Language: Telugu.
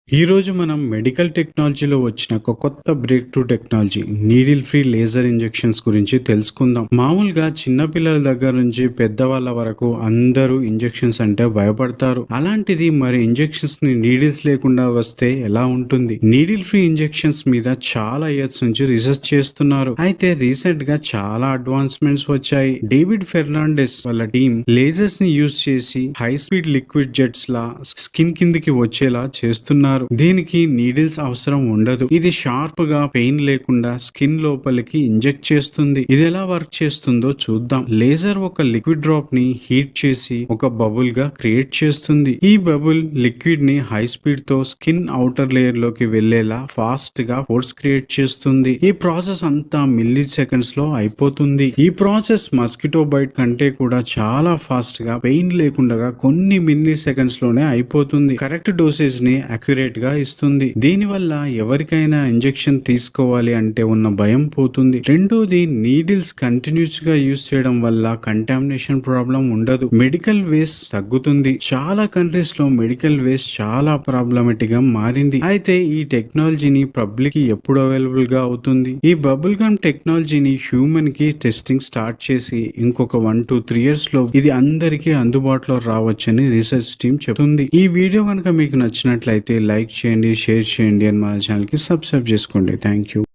ఈ రోజు మనం మెడికల్ టెక్నాలజీలో వచ్చిన ఒక కొత్త break through technology needle free laser injections గురించి తెలుసుకుందాం. మామూలుగా చిన్న పిల్లల దగ్గర నుంచి పెద్దవాళ్ళ వరకు అందరూ ఇంజెక్షన్స్ అంటే భయపడతారు. అలాంటిది మరి ఇంజెక్షన్స్ ని నీడిల్స్ లేకుండా వస్తే ఎలా ఉంటుంది? నీడిల్ ఫ్రీ ఇంజెక్షన్స్ మీద చాలా ఇయర్స్ నుంచి రీసెర్చ్ చేస్తున్నారు. అయితే రీసెంట్ గా చాలా అడ్వాన్స్మెంట్స్ వచ్చాయి. డేవిడ్ ఫెర్నాండెస్ వాళ్ళ టీం లేజర్స్ ని యూజ్ చేసి హై స్పీడ్ లిక్విడ్ జెట్స్ లా స్కిన్ కిందికి వచ్చేలా చేస్తున్నారు. దీనికి నీడిల్స్ అవసరం ఉండదు. ఇది షార్ప్ గా పెయిన్ లేకుండా స్కిన్ లోపలికి ఇంజెక్ట్ చేస్తుంది. ఇది ఎలా వర్క్ చేస్తుందో చూద్దాం. లేజర్ ఒక లిక్విడ్ డ్రాప్ ని హీట్ చేసి ఒక బబుల్ గా క్రియేట్ చేస్తుంది. ఈ బబుల్ లిక్విడ్ ని హై స్పీడ్ తో స్కిన్ అవుటర్ లేయర్ లోకి వెళ్లేలా ఫాస్ట్ గా ఫోర్స్ క్రియేట్ చేస్తుంది. ఈ ప్రాసెస్ అంతా మిల్లీ సెకండ్స్ లో అయిపోతుంది. ఈ ప్రాసెస్ మస్కిటో బైట్ కంటే కూడా చాలా ఫాస్ట్ గా పెయిన్ లేకుండా కొన్ని మిల్లీ సెకండ్స్ లోనే అయిపోతుంది. కరెక్ట్ డోసేజ్ ని అక్యురేట్ గా ఇస్తుంది. దీనివల్ల ఎవరికైనా ఇంజెక్షన్ తీసుకోవాలి అంటే ఉన్న భయం పోతుంది. రెండోది, నీడిల్స్ కంటిన్యూస్ గా యూజ్ చేయడం వల్ల కంటామినేషన్ ప్రాబ్లం ఉండదు. మెడికల్ వేస్ట్ తగ్గుతుంది. చాలా కంట్రీస్ లో మెడికల్ వేస్ట్ చాలా ప్రాబ్లమేటిక్ గా మారింది. అయితే ఈ టెక్నాలజీని పబ్లిక్ కి ఎప్పుడు అవైలబుల్ గా అవుతుంది? ఈ బబుల్ గమ్ టెక్నాలజీని హ్యూమన్ కి టెస్టింగ్ స్టార్ట్ చేసి ఇంకొక 1 to 3 years లో ఇది అందరికీ అందుబాటులో రావచ్చని రీసెర్చ్ టీమ్ చెబుతుంది. ఈ వీడియో కనుక మీకు నచ్చినట్లయితే లైక్ చేయండి, షేర్ చేయండి, అండ్ మా ఛానల్ కి సబ్స్క్రైబ్ చేసుకోండి. Thank you.